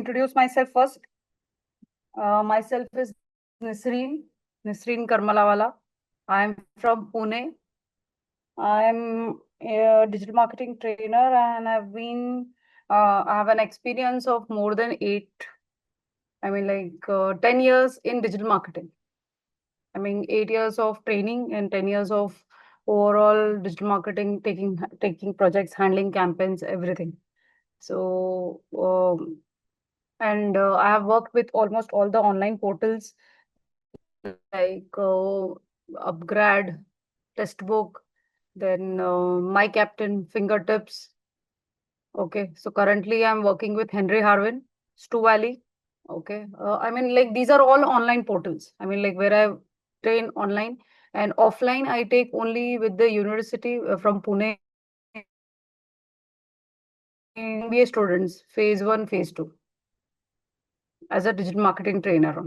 introduce myself first. Myself is Nisreen Karmalawala. I am from Pune. I am a digital marketing trainer, and I have an experience of more than 10 years in digital marketing. 8 years of training and 10 years of overall digital marketing, taking projects, handling campaigns, everything. So, and I have worked with almost all the online portals like Upgrad, Textbook, then My Captain, Fingertips. Okay, so currently I'm working with Henry Harvin, Stu Valley. Okay, these are all online portals. Where I train online, and offline I take only with the university from Pune, MBA students, phase 1, phase 2, as a digital marketing trainer.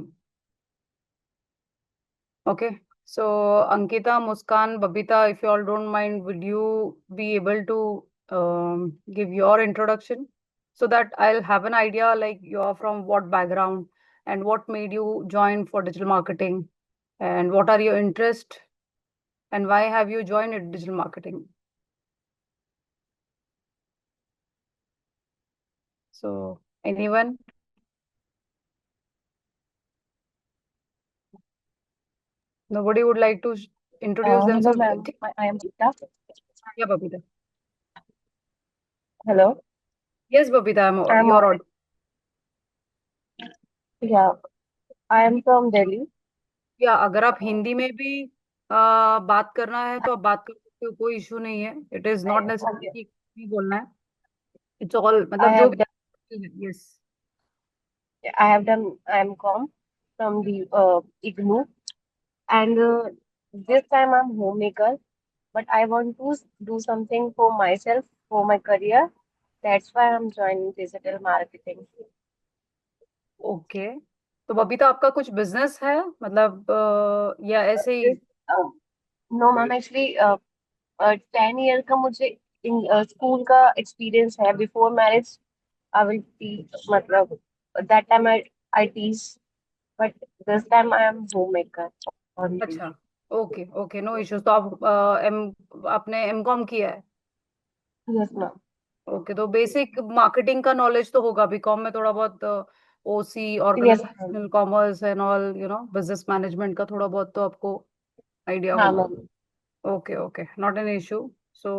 Okay. So, Ankita, Muskan, Babita, if you all don't mind, would you be able to give your introduction so that I'll have an idea like you're from what background and what made you join for digital marketing, and what are your interests, and why have you joined in digital marketing? So, anyone? Nobody would like to introduce Hello, themselves? ma'am. I am Gita. Yeah, Babita. Hello. Yes, Babita, I'm you're on. yeah. I am from Delhi. या अगर आप हिंदी में भी बात करना है तो आप बात कर सकते हो, कोई इशू नहीं है. It is not Okay. Necessary कि बोलना है. इट्स ऑल I मतलब जो have done. भी. Yes. I have done. I am from the IGNOU, and this time I'm homemaker. But I want to do something for myself, for my career. That's why I'm joining digital marketing. Okay. तो बबीता, आपका कुछ business है मतलब या ऐसे ही? This no, ma'am. Actually, 10 year का मुझे school का एक्सपीरियंस है. Before marriage, I will teach. मतलब that time I teach. But this time I am homemaker only. अच्छा. Okay okay, no issues. तो आप आपने एमकॉम किया है? Yes, ma'am. ओके. तो बेसिक मार्केटिंग का नॉलेज तो होगा. बीकॉम में थोड़ा बहुत ओसी, Yes, ma'am. Organisational commerce and all, business management का थोड़ा बहुत तो आपको आइडिया हाँ, होगा. ma'am. Okay okay, not an issue. So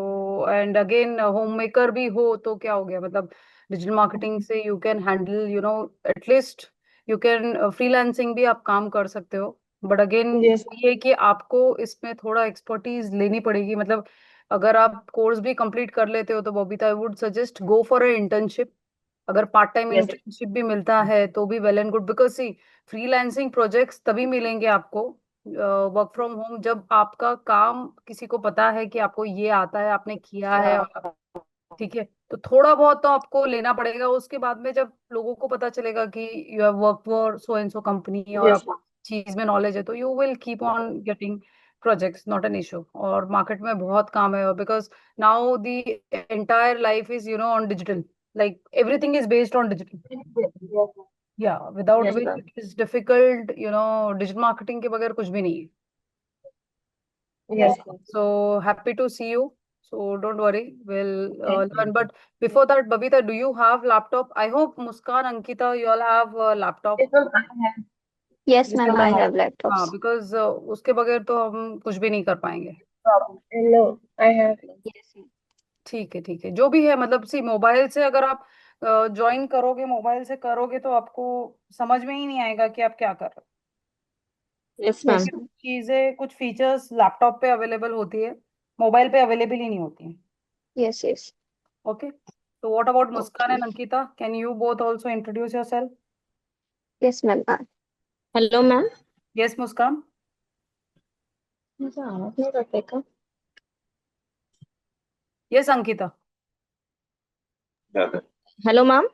and again, home maker भी हो तो क्या हो गया, मतलब डिजिटल मार्केटिंग से you can handle, at least you can freelancing भी आप काम कर सकते हो. बट अगेन Yes, ये कि आपको इसमें थोड़ा एक्सपर्टीज लेनी पड़ेगी. मतलब अगर आप कोर्स भी कंप्लीट कर लेते हो तो Babita, I would suggest go for a internship. अगर पार्ट टाइम yes, इंटर्नशिप भी मिलता है तो भी well and good, because see freelancing projects तभी मिलेंगे आपको वर्क फ्रॉम होम, जब आपका काम किसी को पता है कि आपको ये आता है, आपने किया है. हाँ, और ठीक है, तो थोड़ा बहुत तो आपको लेना पड़ेगा. उसके बाद में जब लोगों को पता चलेगा कि you have work for so and so company और yes, आपको चीज में नॉलेज है, तो you will keep on getting projects, not an issue. और मार्केट में बहुत काम है, because now the entire life is on digital. Like everything is based on digital. yes, yes, या without yes, which ma'am. It is difficult. Digital marketing के बगैर कुछ भी नहीं है. Yes, ma'am. So happy to see you. So don't worry, we'll Thank learn. you. But before that, Babita, do you have laptop? I hope Muskan, Ankita, you all have a laptop. Yes, ma'am. I have. Yes, Yes, ma'am, ma'am. I I have. have हाँ, laptops. because उसके बगैर तो हम कुछ भी नहीं कर पाएंगे. No, I have. Yes, ma'am. ठीक है ठीक है, जो भी है. मतलब सी मोबाइल से अगर आप ज्वाइन करोगे, मोबाइल से करोगे तो आपको समझ में ही नहीं आएगा कि आप क्या कर रहे हो. Yes, Yes, ma'am. क्योंकि कुछ चीजें, कुछ फीचर्स लैपटॉप पे अवेलेबल होती है, मोबाइल पे अवेलेबल ही नहीं होती है. Yes, yes. Okay. So what about Muskan and Okay. Ankita? Can you both also introduce yourself? Yes, ma'am. Hello, ma'am. Yes, Muskan. मुझे आवाज नहीं करते का? Yes, Ankita. Hello, ma'am.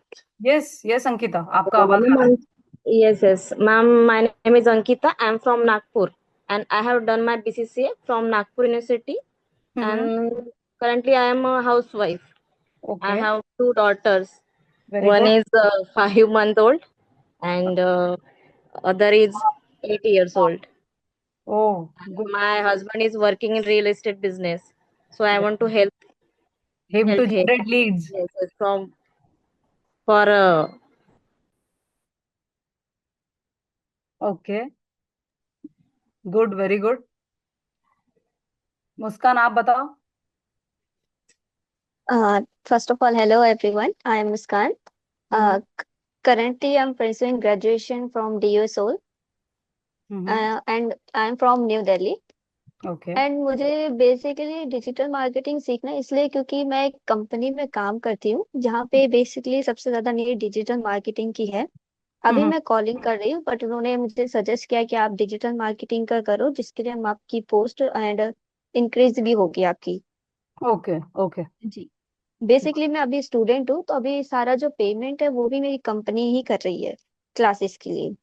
Yes, yes, Ankita. आपका आवाज Hello, आ रहा है. ma'am. Yes, yes. Ma'am, my name is Ankita. I'm from Nagpur and I have done my BCCA from Nagpur University Mm-hmm. and currently I am a housewife. I Okay. have two daughters. Very One good. is 5 month old, and other is 8 years old. Oh, good. My husband is working in real estate business, so I want to Him help to him. generate leads. Yes, yes, from for Okay, good, very good. मुस्कान आप बताओ. First of all, hello everyone. I am Muskan. Hmm. Currently, I'm pursuing graduation from DU Seoul, hmm. and I'm from New Delhi. Okay. And मुझे basically digital marketing सीखना है इसलिए क्योंकि मैं एक company में काम करती हूँ जहाँ पे बेसिकली सबसे ज्यादा नीड डिजिटल मार्केटिंग की है। अभी हम्म. मैं कॉलिंग कर रही हूँ बट उन्होंने मुझे सजेस्ट किया कि आप डिजिटल मार्केटिंग का करो जिसके लिए हम आपकी पोस्ट एंड इंक्रीज भी होगी आपकी। ओके. ओके. जी। बेसिकली मैं अभी स्टूडेंट हूँ तो अभी सारा जो पेमेंट है वो भी मेरी कंपनी ही कर रही है क्लासेस के लिए।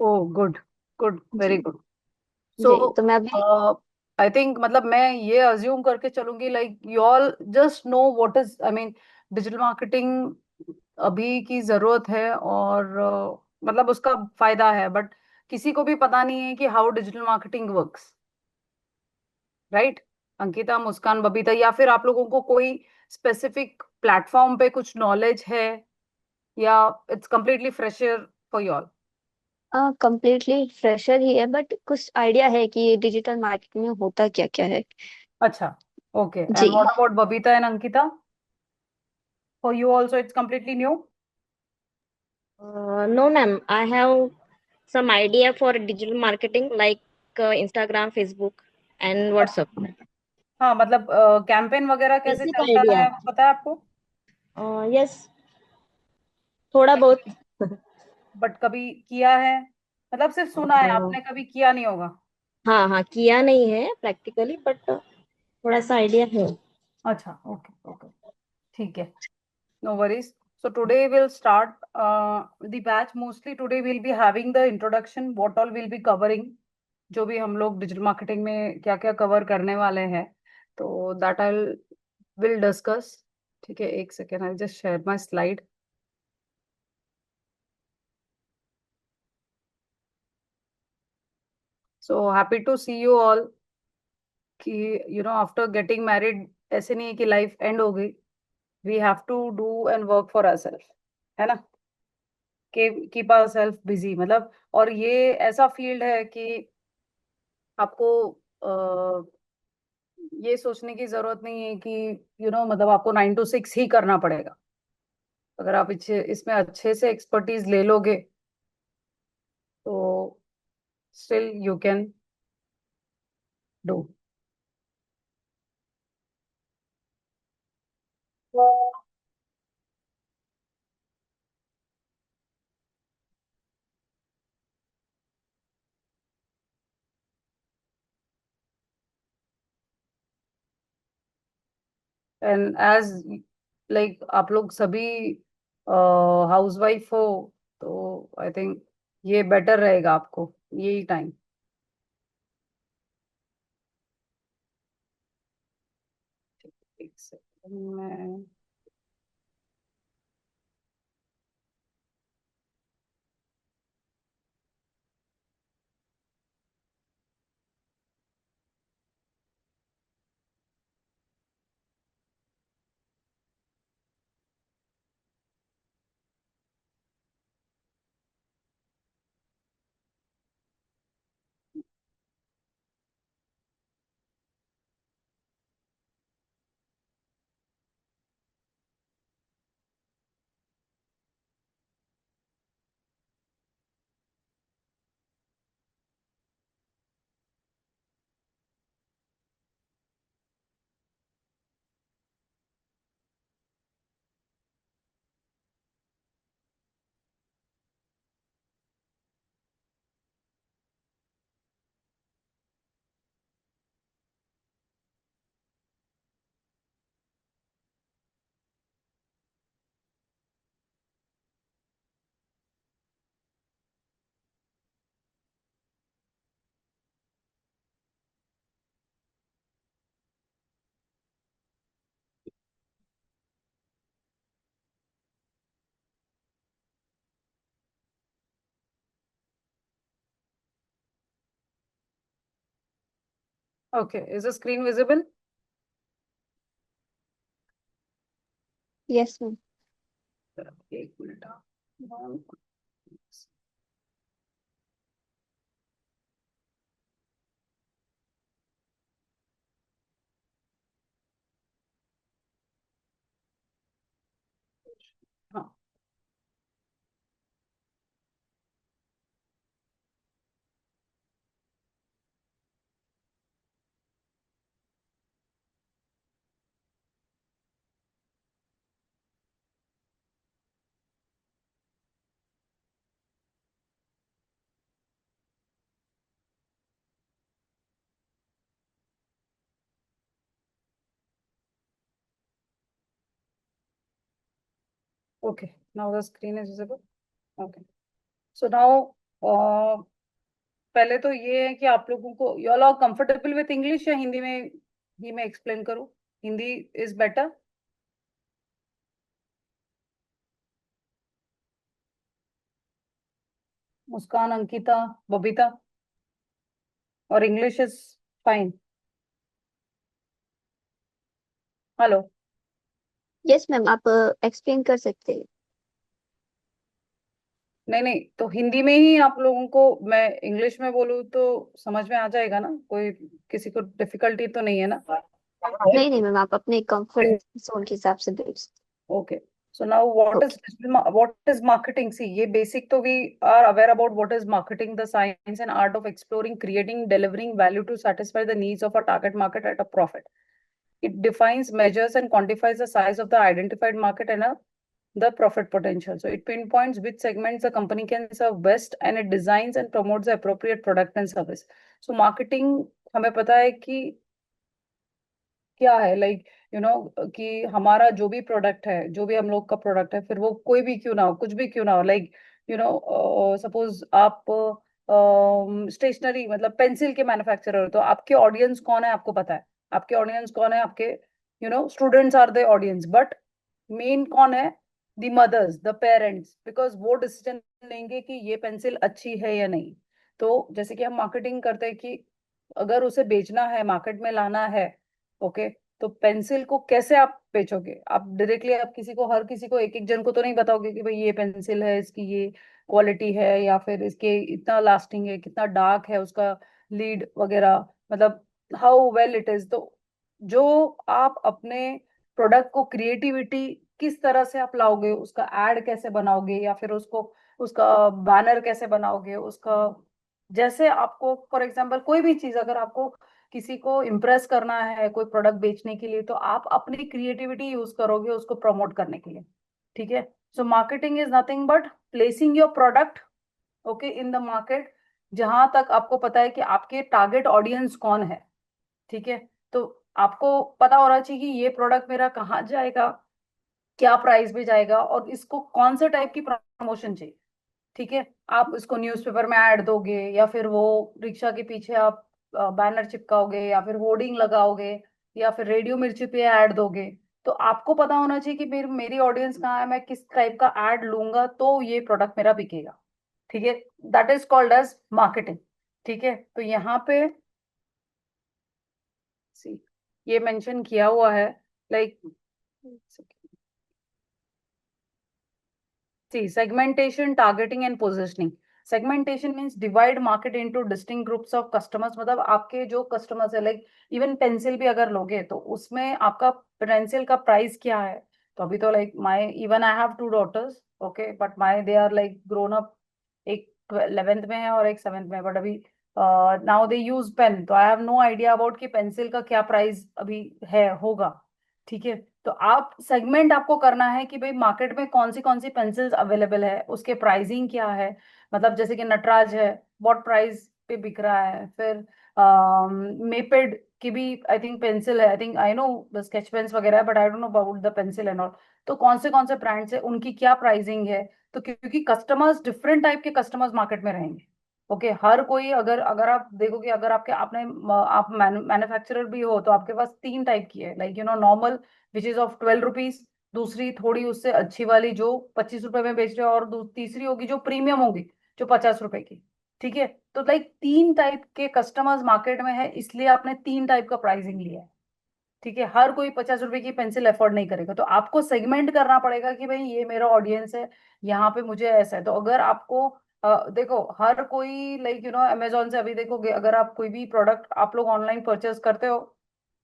ओह, गुड. गुड, वेरी जी। गुड. सो जी तो मैं अभी आई थिंक मतलब मैं ये अज्यूम करके चलूंगी like you all just know what is I mean digital marketing अभी की जरूरत है और मतलब उसका फायदा है बट किसी को भी पता नहीं है कि how digital marketing works. Right. Ankita, Muskan, Babita, या फिर आप लोगों को कोई स्पेसिफिक प्लेटफॉर्म पे कुछ नॉलेज है या it's completely fresher for you all. Completely fresher ही है बट कुछ आइडिया है कि डिजिटल मार्केटिंग में होता क्या क्या है। अच्छा. ओके. एंड जी। What about Babita and Ankita? For you also it's completely new. no, ma'am. I have some idea for digital marketing like Instagram, Facebook, and WhatsApp. हाँ मतलब कैंपेन वगैरह कैसे Basic चलता idea. है पता है आपको? Yes, थोड़ा बहुत. बट कभी किया है? मतलब सिर्फ सुना है, uh, आपने कभी किया नहीं होगा. हाँ हाँ, किया नहीं है प्रैक्टिकली, बट थोड़ा सा आइडिया है. अच्छा. ओके. ओके. ठीक है. No worries. So today we'll start the batch. Mostly today we'll be having the introduction, what all we'll be covering. जो भी हम लोग डिजिटल मार्केटिंग में क्या क्या कवर करने वाले हैं तो दैट आई विल डिस्कस. ठीक है, एक second, I just share my slide. So happy to see you all कि आफ्टर गेटिंग मैरिड ऐसे नहीं है कि लाइफ एंड हो गई. We have to do and work for ourself, है ना. कीप आवरसेल्फ बिजी मतलब. और ये ऐसा फील्ड है कि आपको ये सोचने की जरूरत नहीं है कि मतलब आपको 9 to 6 ही करना पड़ेगा. अगर आप इसमें अच्छे से एक्सपर्टीज ले लोगे तो still you can do. And as like आप लोग सभी हाउसवाइफ हो तो आई थिंक ये बेटर रहेगा आपको यही टाइम. एक सेकंड में. Okay, is the screen visible? Yes, ma'am. एक मिनट हाँ. हाँ. Okay, now the screen is visible. Okay, so now पहले तो ये है कि आप लोगों को you all are comfortable with English या हिंदी में ही मैं एक्सप्लेन करूँ? Hindi is better. मुस्कान, अंकिता, बबीता, और English is fine. Hello. Yes ma'am, आप एक्सप्लेन कर सकते हैं. नहीं नहीं, तो हिंदी में ही आप लोगों को मैं इंग्लिश में बोलूँ तो समझ में आ जाएगा ना? कोई किसी को डिफिकल्टी तो नहीं है ना? नहीं नहीं मैम, आप अपने कंफर्ट जोन के हिसाब से बोल सकते Okay. So now what is marketing? See, ये basic तो we are aware about what is marketing, the science and art of exploring, creating, delivering value to satisfy the needs of a target market at a profit. It defines, measures, and quantifies the size of the identified market and the profit potential. So it pinpoints which segments the company can serve best, and it designs and promotes the appropriate product and service. So marketing हमें पता है कि क्या है, like कि हमारा जो भी प्रोडक्ट है, जो भी हम लोग का प्रोडक्ट है, फिर वो कोई भी क्यों ना हो, कुछ भी क्यों ना हो, लाइक सपोज आप स्टेशनरी मतलब पेंसिल के मैन्युफैक्चरर हो, तो आपके ऑडियंस कौन है आपको पता है. आपके ऑडियंस कौन है? आपके students are the audience, but main कौन है? The mothers, the parents, because वो डिसीजन लेंगे कि ये पेंसिल अच्छी है या नहीं. तो जैसे कि हम मार्केटिंग करते हैं कि अगर उसे बेचना है, मार्केट में लाना है, ओके, तो पेंसिल को कैसे आप बेचोगे? आप डायरेक्टली आप किसी को, हर किसी को, एक एक जन को तो नहीं बताओगे कि भाई ये पेंसिल है, इसकी ये क्वालिटी है, या फिर इसके इतना लास्टिंग है, कितना डार्क है उसका लीड वगैरह, मतलब हाउ वेल इट इज. तो जो आप अपने प्रोडक्ट को क्रिएटिविटी किस तरह से आप लाओगे, उसका एड कैसे बनाओगे, या फिर उसको उसका बैनर कैसे बनाओगे, उसका जैसे आपको फॉर एग्जांपल कोई भी चीज अगर आपको किसी को इम्प्रेस करना है कोई प्रोडक्ट बेचने के लिए, तो आप अपनी क्रिएटिविटी यूज करोगे उसको प्रमोट करने के लिए. ठीक है. So marketing is nothing but placing your product okay in the market, जहां तक आपको पता है कि आपके टारगेट ऑडियंस कौन है. ठीक है. तो आपको पता होना चाहिए कि ये प्रोडक्ट मेरा कहाँ जाएगा, क्या प्राइस में जाएगा, और इसको कौन से टाइप की प्रमोशन चाहिए. ठीक है. आप इसको न्यूज़पेपर में ऐड दोगे, या फिर वो रिक्शा के पीछे आप बैनर चिपकाओगे, या फिर होर्डिंग लगाओगे, या फिर रेडियो मिर्ची पे ऐड दोगे. तो आपको पता होना चाहिए कि मेरी मेरी ऑडियंस कहाँ है, मैं किस टाइप का ऐड लूंगा तो ये प्रोडक्ट मेरा बिकेगा. ठीक है. That is called as marketing. ठीक है. तो यहाँ पे सी ये मेंशन किया हुआ है, like see, segmentation, targeting and positioning. Segmentation means divide market into distinct groups of customers. मतलब आपके जो customers है, like even पेंसिल भी अगर लोगे तो उसमें आपका पेंसिल का प्राइस क्या है. तो अभी तो like my even I have two daughters, okay, but my they are like grown up. एक 11th में है और एक 7th में है, बट अभी नाउ दे यूज पेन, तो I have no idea about कि पेंसिल का क्या प्राइस अभी है होगा. ठीक है. तो आप सेगमेंट आपको करना है कि भाई मार्केट में कौन सी पेंसिल्स अवेलेबल है, उसके प्राइसिंग क्या है. मतलब जैसे कि नटराज है, व्हाट प्राइस पे बिक रहा है. फिर मेपेड की भी आई थिंक पेंसिल है, I think I know the sketch pens वगैरह है, but I don't know about the pencil and all. तो कौन से ब्रांड्स है, उनकी क्या प्राइसिंग है. तो क्योंकि कस्टमर्स डिफरेंट टाइप के कस्टमर्स मार्केट में रहेंगे. ओके. हर कोई अगर अगर आप देखोगे, अगर आपके आपने आप मैन्युफैक्चरर भी हो तो आपके पास तीन टाइप की है, like normal which is of 12 rupees, दूसरी थोड़ी उससे अच्छी वाली जो 25 रुपए में बेच रहे हो, और तीसरी होगी जो प्रीमियम होगी जो 50 रुपए की. ठीक है. तो लाइक 3 टाइप के कस्टमर्स मार्केट में है, इसलिए आपने 3 टाइप का प्राइसिंग लिया है। ठीक है, हर कोई 50 रुपए की पेंसिल अफोर्ड नहीं करेगा, तो आपको सेगमेंट करना पड़ेगा कि भाई ये मेरा ऑडियंस है, यहाँ पे मुझे ऐसा है। तो अगर आपको देखो, हर कोई लाइक अमेजोन से अभी देखोगे, अगर आप कोई भी प्रोडक्ट आप लोग ऑनलाइन परचेज करते हो,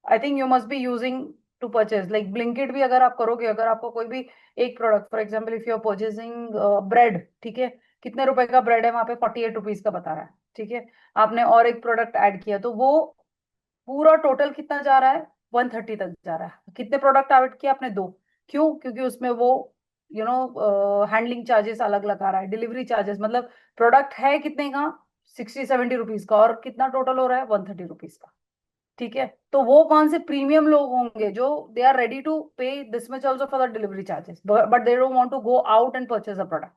I think you must be using to purchase like Blinkit भी। अगर आप करोगे, अगर आपको कोई भी एक product, for example if you are purchasing bread, ठीक है, कितने रुपए का ब्रेड है वहां पे, 48 रुपीज का बता रहा है, ठीक है, आपने और एक प्रोडक्ट ऐड किया, तो वो पूरा टोटल कितना जा रहा है, 130 तक जा रहा है। कितने प्रोडक्ट ऐड किए आपने, 2। क्यों? क्योंकि उसमें वो हैंडलिंग चार्जेस अलग लगा रहा है, डिलीवरी चार्जेस, मतलब प्रोडक्ट है कितने का, 60-70 रुपीज का, और कितना टोटल हो रहा है, 130 रुपीज का। ठीक है, तो वो कौन से प्रीमियम लोग होंगे जो they are ready to pay this much also for the delivery charges, but they don't want to go out and purchase a product.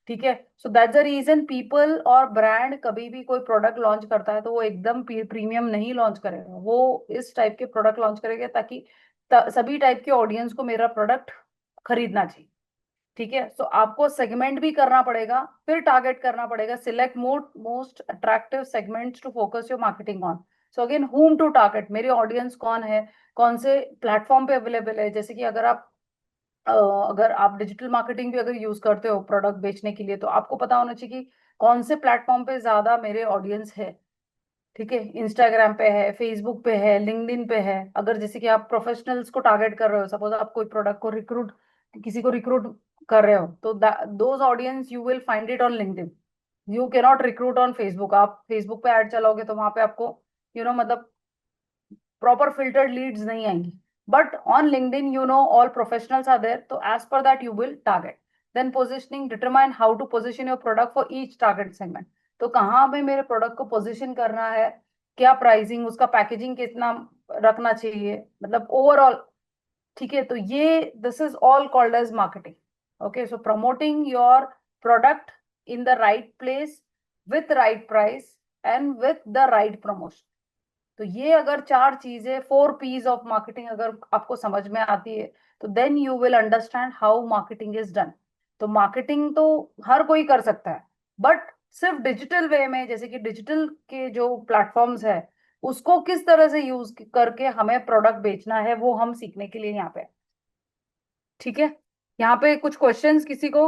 ठीक है, so that's the reason people और ब्रांड कभी भी कोई प्रोडक्ट लॉन्च करता है तो वो एकदम प्रीमियम नहीं लॉन्च करेगा, वो इस टाइप के प्रोडक्ट लॉन्च करेगा ताकि सभी टाइप के ऑडियंस को मेरा प्रोडक्ट खरीदना चाहिए। ठीक है, सो आपको सेगमेंट भी करना पड़ेगा, फिर टारगेट करना पड़ेगा, select most attractive segments to focus your marketing on. So again, whom to target, मेरे ऑडियंस कौन है, कौन से प्लेटफॉर्म पे अवेलेबल है। जैसे कि अगर आप डिजिटल मार्केटिंग भी अगर यूज करते हो प्रोडक्ट बेचने के लिए, तो आपको पता होना चाहिए कि कौन से प्लेटफॉर्म पे ज्यादा मेरे ऑडियंस है। ठीक है, इंस्टाग्राम पे है, फेसबुक पे है, लिंक्डइन पे है। अगर जैसे कि आप प्रोफेशनल्स को टारगेट कर रहे हो, सपोज आप कोई प्रोडक्ट को रिक्रूट, किसी को रिक्रूट कर रहे हो, तो those audience you will find it on LinkedIn. You can not recruit on Facebook. आप फेसबुक पे ऐड चलाओगे तो वहां पे आपको मतलब प्रॉपर फिल्टर्ड लीड्स नहीं आएंगी। But on LinkedIn all professionals are there, तो as per that you will target. Then positioning, determine how to position your product for each target segment. तो कहाँ पे मेरे प्रोडक्ट को पोजिशन करना है, क्या प्राइसिंग, उसका पैकेजिंग कितना रखना चाहिए, मतलब ओवरऑल। ठीक है, तो ये this is all called as marketing. Okay, so promoting your product in the right place, with right price, and with the right promotion. तो ये अगर 4 चीजें, 4 P's ऑफ मार्केटिंग अगर आपको समझ में आती है, तो then you will understand how marketing is done. तो मार्केटिंग तो हर कोई कर सकता है, बट सिर्फ डिजिटल वे में, जैसे कि डिजिटल के जो प्लेटफॉर्म्स है, उसको किस तरह से यूज करके हमें प्रोडक्ट बेचना है, वो हम सीखने के लिए यहाँ पे हैं। ठीक है, यहाँ पे कुछ क्वेश्चंस किसी को।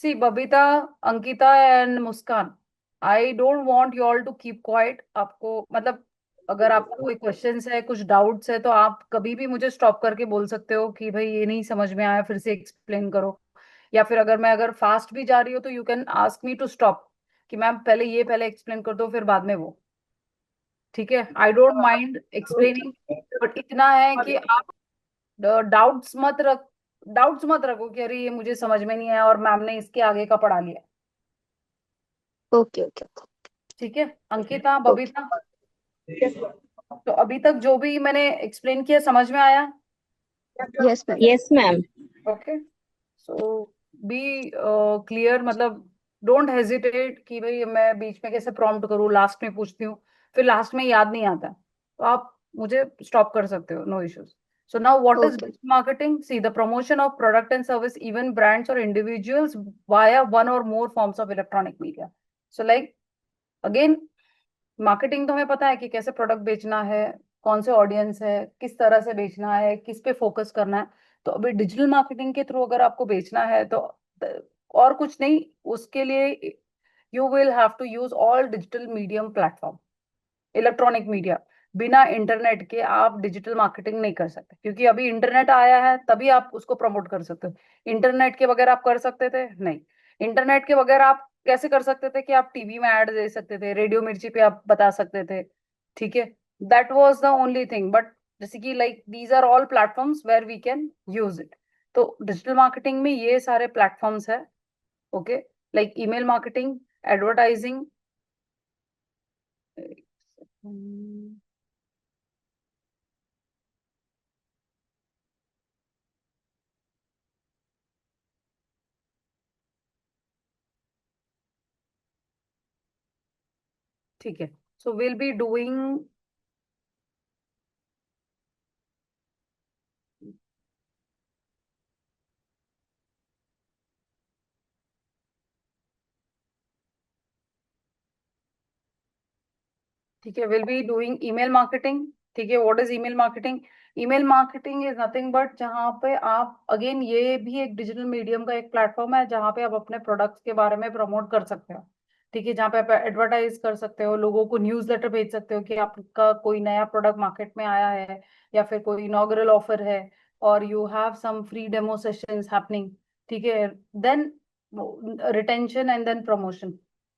See Babita, Ankita and Muskan, I don't want you all to keep quiet. आपको मतलब अगर आपको कोई क्वेश्चंस है, कुछ डाउट्स है, तो आप कभी भी मुझे स्टॉप करके बोल सकते हो कि भाई ये नहीं समझ में आया, फिर से एक्सप्लेन करो। या फिर अगर फास्ट भी जा रही हो तो you can ask me to stop, कि मैम पहले एक्सप्लेन कर दो, फिर बाद में वो। ठीक है, I don't mind explaining, but इतना है कि आप डाउट्स मत रखो कि अरे ये मुझे समझ में नहीं आया और मैम ने इसके आगे का पढ़ा लिया। ओके ओके ठीक है, अंकिता, ओके। बबीता, तो अभी तक जो भी मैंने एक्सप्लेन किया समझ में आया? Yes ma'am. Yes, ma'am. Okay, so be clear, मतलब डोंट हेजिटेट कि भाई मैं बीच में कैसे प्रॉम्प्ट करूँ, लास्ट में पूछती हूँ, फिर लास्ट में याद नहीं आता, तो आप मुझे स्टॉप कर सकते हो, no issues. So now what is okay digital marketing? See, the promotion of product and service, even brands or individuals, via one or more forms of electronic media. So like again, marketing तो हमें पता है कि कैसे product बेचना है, कौन से ऑडियंस है, किस तरह से बेचना है, किस पे फोकस करना है। तो अभी डिजिटल मार्केटिंग के थ्रू अगर आपको बेचना है तो और कुछ नहीं, उसके लिए you will have to use all digital medium platform, electronic media. बिना इंटरनेट के आप डिजिटल मार्केटिंग नहीं कर सकते, क्योंकि अभी इंटरनेट आया है तभी आप उसको प्रमोट कर सकते हो। इंटरनेट के बगैर आप कर सकते थे नहीं। इंटरनेट के बगैर आप कैसे कर सकते थे कि आप टीवी में ऐड दे सकते थे, रेडियो मिर्ची पे आप बता सकते थे। ठीक है, that was the only thing, but जैसे कि like these are all platforms where we can use it. तो डिजिटल मार्केटिंग में ये सारे प्लेटफॉर्म्स है। Okay, like email marketing, advertising. ठीक है, सो विल बी डूइंग, ठीक है, will be doing email marketing. ठीक है, what is email marketing? Email marketing is nothing but जहाँ पे आप, अगेन ये भी एक डिजिटल मीडियम का एक प्लेटफॉर्म है जहाँ पे आप अपने प्रोडक्ट्स के बारे में प्रमोट कर सकते हो। ठीक है, जहाँ पे आप एडवर्टाइज कर सकते हो, लोगों को न्यूज़लेटर भेज सकते हो कि आपका कोई नया प्रोडक्ट मार्केट में आया है या फिर कोई इनॉग्रल ऑफर है और you have some free demo sessions happening. ठीक है, then retention and then promotion.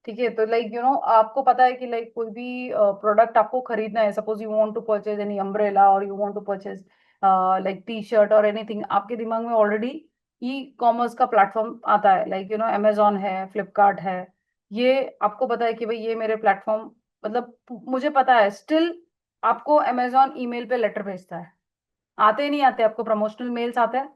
ठीक है, तो लाइक आपको पता है कि लाइक कोई भी प्रोडक्ट आपको खरीदना है, suppose you want to purchase any umbrella और you want to purchase like T shirt और एनीथिंग, आपके दिमाग में ऑलरेडी ई कॉमर्स का प्लेटफॉर्म आता है, लाइक अमेजोन है, फ्लिपकार्ट है। ये आपको पता है कि भाई ये मेरे प्लेटफॉर्म, मतलब मुझे पता है, स्टिल आपको अमेजोन ईमेल पे लेटर भेजता है। आते ही नहीं आते आपको प्रमोशनल मेल्स आते हैं?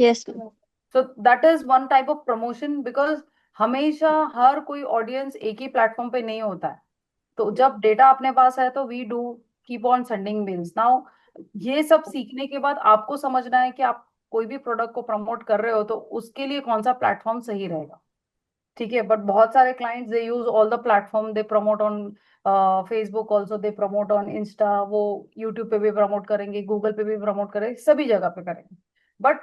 Yes. So that is one type of promotion, because हमेशा हर कोई ऑडियंस एक ही प्लेटफॉर्म पे नहीं होता है। तो जब डेटा अपने पास है तो we do keep on sending mails now. ये सब सीखने के बाद आपको समझना है कि आप कोई भी प्रोडक्ट को प्रमोट कर रहे हो तो उसके लिए कौन सा प्लेटफॉर्म सही रहेगा। ठीक है, बट बहुत सारे clients they use all the platform, they promote on Facebook also, they promote on Insta, वो यूट्यूब पे भी प्रमोट करेंगे, गूगल पे भी प्रमोट करेंगे, सभी जगह पे करेंगे। बट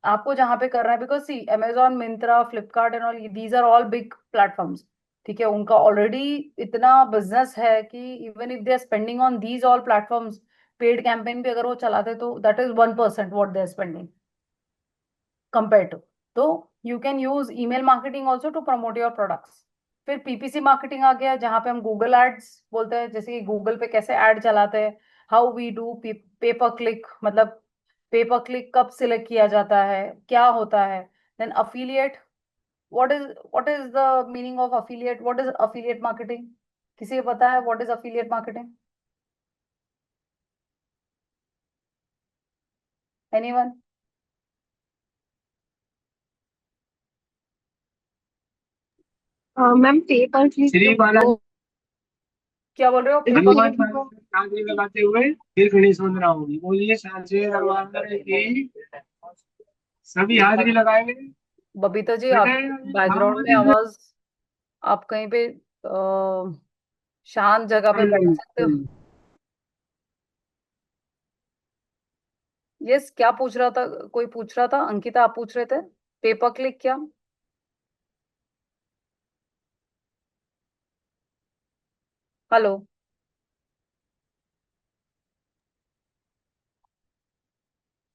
आपको जहाँ पे करना है, because see Amazon, Myntra, Flipkart and all, these are all big platforms. ठीक है, उनका ऑलरेडी इतना बिजनेस है कि even if they are spending on these all platforms, paid campaign भी अगर वो चलाते तो that is 1% what they are spending compare to. तो you can use email marketing also to promote your products. फिर पीपीसी मार्केटिंग आ गया जहां पे हम गूगल एड्स बोलते हैं, जैसे कि गूगल पे कैसे एड चलाते हैं, हाउ वी डू पे पर क्लिक, मतलब पे पर क्लिक कब सिलेक्ट किया जाता है, क्या होता है। Then affiliate, what is the meaning of affiliate? What is affiliate marketing? किसी को पता है what is affiliate marketing? Anyone? Ma'am pay per click Shri Balaji क्या बोल रहे हो? पेपर हनुमान चालीसा सांझी लगाते हुए फिर गणेश वंदना होगी। बोलिए सांझे भगवान की सभी हाजिरी लगाएंगे। बबीता जी, बेटा आप बैकग्राउंड में ये आवाज, आप कहीं पे शांत जगह पे बैठ सकते हो? यस, क्या पूछ रहा था? कोई पूछ रहा था, अंकिता आप पूछ रहे थे, पेपर क्लिक क्या? Hello?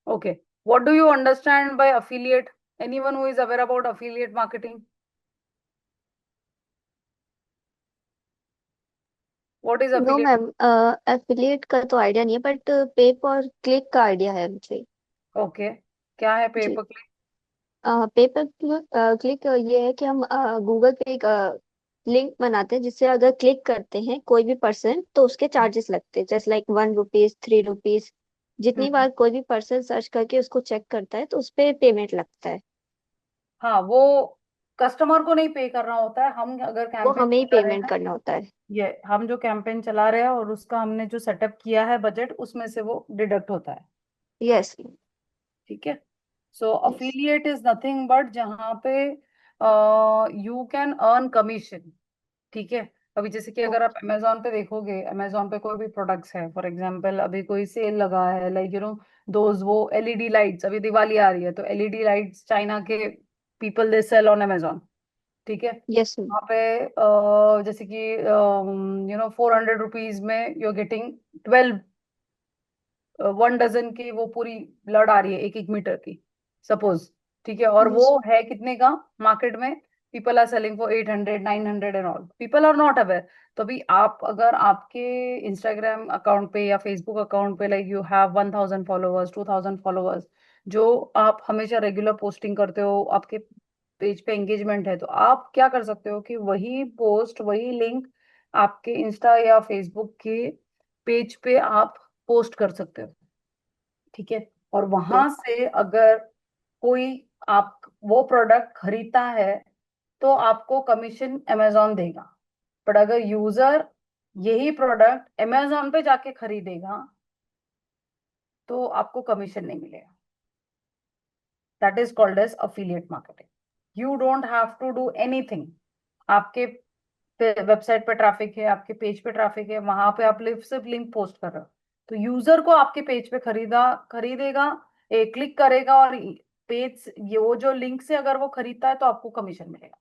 Okay, what do you understand by affiliate? Anyone who is aware about affiliate marketing? What is no affiliate? Ma'am, affiliate का तो आइडिया नहीं है, बट पे पर क्लिक का आइडिया है मुझे। ओके, क्या है जी। Paper click? पे पर क्लिक ये है कि हम गूगल पे एक लिंक बनाते हैं, जिससे अगर क्लिक करते हैं कोई भी पर्सन तो उसके चार्जेस लगते हैं, जैसे लाइक 1 रुपीज, 3 रुपीज। जितनी हम्म। बार कोई भी पर्सन सर्च करके उसको चेक करता है तो उस पे पेमेंट लगता है। हाँ, वो कस्टमर को नहीं पे करना होता है, हम अगर वो कैंपेन हमें ही चला रहे पेमेंट हैं, करना होता है। ये हम जो कैंपेन चला रहे हैं और उसका हमने जो सेटअप किया है बजट, उसमें से वो डिडक्ट होता है। यस। ठीक है, so yes. Affiliate is nothing but जहाँ पे यू कैन अर्न कमीशन। ठीक है, अभी जैसे कि अगर आप अमेजोन पे देखोगे, अमेजोन पे कोई भी प्रोडक्ट्स है, फॉर एग्जांपल अभी कोई सेल लगा है, लाइक दोज वो एलईडी लाइट्स, अभी दिवाली आ रही है तो एलईडी लाइट्स चाइना के people they sell on Amazon. ठीक है, यस। वहाँ पे जैसे कि 400 रुपीज में यू आर गेटिंग 12, 1 डजन की वो पूरी लड़ आ रही है 1-1 मीटर की, सपोज। ठीक है, और वो यस। है कितने का मार्केट में? People are selling for 800, 900 and all, people are not aware. तो अभी आप अगर आपके इंस्टाग्राम अकाउंट पे या फेसबुक अकाउंट पे like you have 1000 followers, 2000 followers, जो आप हमेशा रेगुलर पोस्टिंग करते हो, आपके पेज पे एंगेजमेंट है, तो आप क्या कर सकते हो कि वही पोस्ट, वही लिंक आपके इंस्टा या फेसबुक के पेज पे आप पोस्ट कर सकते हो। ठीक है, और वहां से अगर कोई आप वो प्रोडक्ट खरीदता है तो आपको कमीशन अमेजोन देगा। बट अगर यूजर यही प्रोडक्ट अमेजोन पे जाके खरीदेगा तो आपको कमीशन नहीं मिलेगा। That is called as affiliate marketing. You don't have to do anything. आपके वेबसाइट पे ट्रैफिक है, आपके पेज पे ट्रैफिक है, वहां पे आप सिर्फ लिंक पोस्ट कर रहे हो, तो यूजर को आपके पेज पे खरीदेगा, क्लिक करेगा, और पेज ये वो जो लिंक से अगर वो खरीदता है तो आपको कमीशन मिलेगा।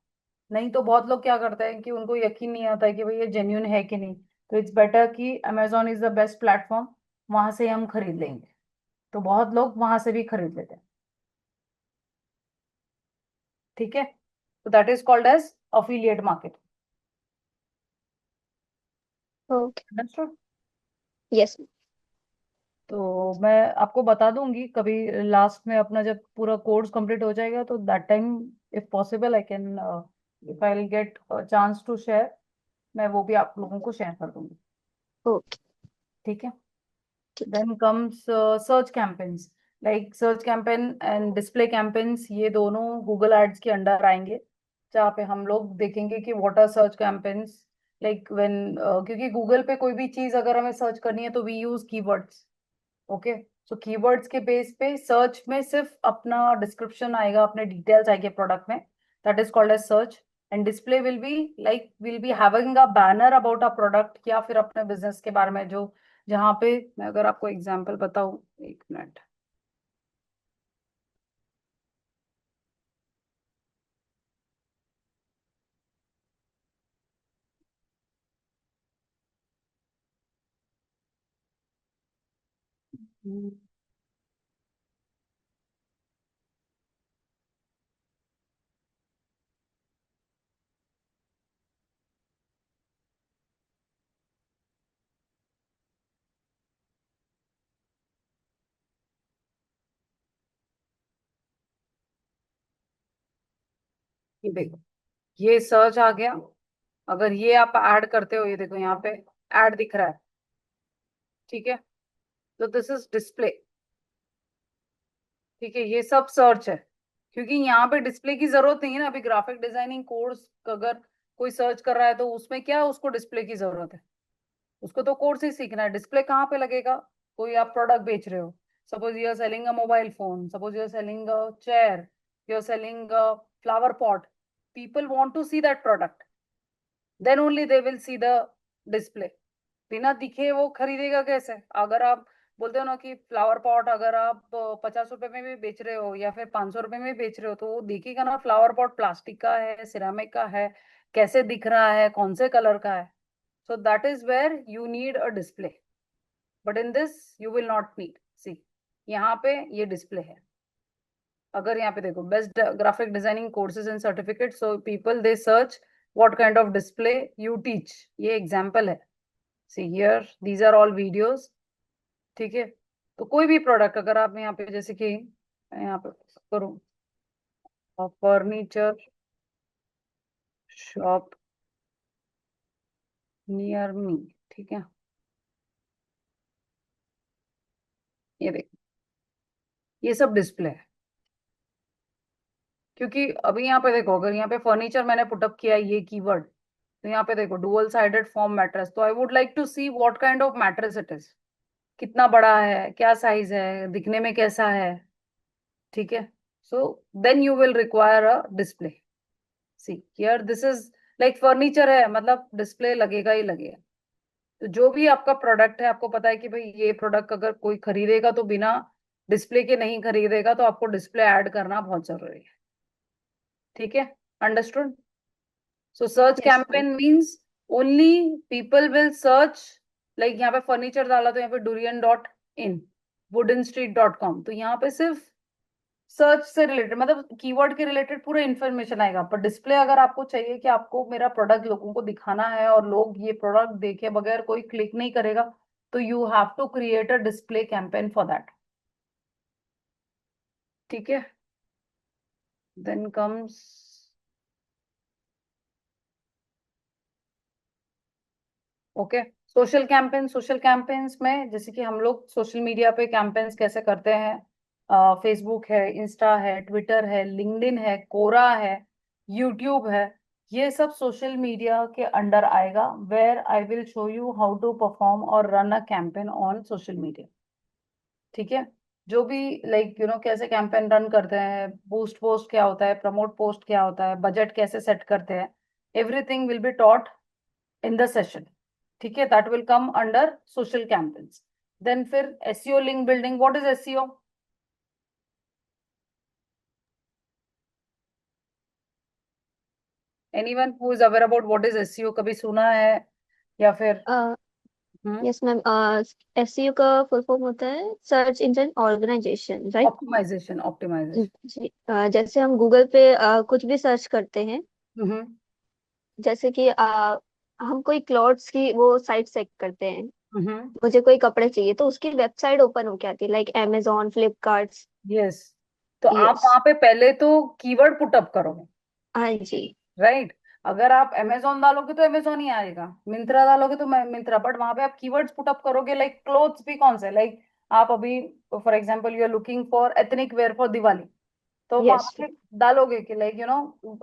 नहीं तो बहुत लोग क्या करते हैं कि उनको यकीन नहीं आता है कि भाई ये जेन्यून है कि नहीं, तो इट्स बेटर कि Amazon is the best platform, वहां से हम खरीद लेंगे। तो बहुत लोग वहां से भी खरीद लेते हैं। ठीक है, तो that is called as affiliate market. Okay. Understood? Yes. तो मैं आपको बता दूंगी कभी लास्ट में, अपना जब पूरा कोर्स कंप्लीट हो जाएगा तो that time if possible I can, if I will get chance to share, मैं वो भी आप लोगों को शेयर कर दूंगी। ओके। ठीक है। ठीक है। Then comes search campaigns, like search campaign and display campaigns, ये दोनों गूगल एड्स के अंडर आएंगे, जहाँ पे हम लोग देखेंगे कि what are search campaigns, like when, क्योंकि गूगल पे कोई भी चीज अगर हमें सर्च करनी है तो we use keywords. Okay, so keywords के बेस पे सर्च में सिर्फ अपना डिस्क्रिप्शन आएगा, अपने डिटेल्स आएंगे प्रोडक्ट में, that is called as search. And display will be like will be having a banner about a product या फिर अपने बिजनेस के बारे में, जो जहाँ पे मैं अगर आपको एग्जांपल बताऊं, एक मिनट। ये देखो, ये सर्च आ गया, अगर ये आप ऐड करते हो, ये देखो यहाँ पे ऐड दिख रहा है। ठीक है, तो दिस इज डिस्प्ले। ठीक है, ये सब सर्च है, क्योंकि यहाँ पे डिस्प्ले की जरूरत नहीं है ना। अभी ग्राफिक डिजाइनिंग कोर्स अगर कोई सर्च कर रहा है तो उसमें क्या उसको डिस्प्ले की जरूरत है, उसको तो कोर्स ही सीखना है। डिस्प्ले कहाँ पे लगेगा? कोई आप प्रोडक्ट बेच रहे हो, suppose you are selling a mobile phone, suppose you are selling a chair, you are selling a flower pot, people want to see that product, then only they will see the display. बिना दिखे वो खरीदेगा कैसे? अगर आप बोलते हो ना कि फ्लावर पॉट अगर आप 50 रुपए में भी बेच रहे हो या फिर 500 रुपए में भी बेच रहे हो, तो वो देखेगा ना फ्लावर पॉट प्लास्टिक का है, सिरामिक का है, कैसे दिख रहा है, कौन से कलर का है। So that is where you need a display, but in this you will not need. See, यहाँ पे ये डिस्प्ले है। अगर यहाँ पे देखो, best graphic designing courses and certificate, so people they search what kind of display you teach, ये example है। See here, these are all videos. ठीक है, तो कोई भी प्रोडक्ट अगर आप यहाँ पे, जैसे कि मैं यहाँ पे करूँ, फर्नीचर शॉप नियर मी, ठीक है, ये देखो, ये सब डिस्प्ले है। क्योंकि अभी यहाँ पे देखो, अगर यहाँ पे फर्नीचर मैंने पुटअप किया ये कीवर्ड, तो यहाँ पे देखो डुअल साइडेड फॉर्म मैट्रेस, तो I would like to see what kind of mattress it is, कितना बड़ा है, क्या साइज है, दिखने में कैसा है। ठीक है, so then you will require a display. See here, this is like furniture है, मतलब डिस्प्ले लगेगा ही लगेगा। तो जो भी आपका प्रोडक्ट है, आपको पता है कि भाई ये प्रोडक्ट अगर कोई खरीदेगा तो बिना डिस्प्ले के नहीं खरीदेगा, तो आपको डिस्प्ले ऐड करना बहुत जरूरी है। ठीक है, understood? So search yes ma'am. Campaign means only people will search, like यहाँ पे फर्नीचर डाला तो यहाँ पे durian.in, woodenstreet.com, तो यहाँ पे सिर्फ सर्च से रिलेटेड, मतलब कीवर्ड के रिलेटेड पूरा इन्फॉर्मेशन आएगा। पर डिस्प्ले अगर आपको चाहिए कि आपको मेरा प्रोडक्ट लोगों को दिखाना है और लोग ये प्रोडक्ट देखे बगैर कोई क्लिक नहीं करेगा, तो you have to create a display campaign for that. ठीक है, then comes, okay, social campaign. Social campaigns में जैसे कि हम लोग सोशल मीडिया पे कैंपेन्स कैसे करते हैं, फेसबुक है, इंस्टा है, ट्विटर है, लिंक्डइन है, कोरा है, यूट्यूब है, ये सब सोशल मीडिया के अंडर आएगा, where I will show you how to perform और run a campaign on social media. ठीक है, जो भी लाइक कैसे कैंपेन रन करते हैं, बूस्ट पोस्ट क्या होता है, प्रमोट पोस्ट क्या होता है, बजट कैसे सेट करते हैं, everything will be taught in the session, ठीक है, that will come under social campaigns. Then फिर SEO link building, what is SEO? Anyone who is aware about what is SEO? कभी सुना है या फिर? यस मैम, एसईओ का full form होता है search engine organization, right? Optimization, optimization. जी, जैसे हम गूगल पे कुछ भी सर्च करते हैं, हम्म जैसे कि हम कोई क्लॉथ्स की वो साइट चेक करते हैं, हम्म। मुझे कोई कपड़े चाहिए तो उसकी वेबसाइट ओपन होके आती है, लाइक अमेजोन, फ्लिपकार्ट। यस, तो आप यस। वहां पे पहले तो कीवर्ड पुटअप करोगे, हाँ जी। राइट? अगर आप अमेजोन डालोगे तो अमेजोन ही आएगा, मिंत्रा डालोगे तो मिंत्रा, बट वहां पे आप कीवर्ड्स पुटअप करोगे। लाइक क्लोथ्स भी कौन से, लाइक आप अभी for example you are looking for ethnic wear for Diwali, तो वहां यस। पे डालोगे कि लाइक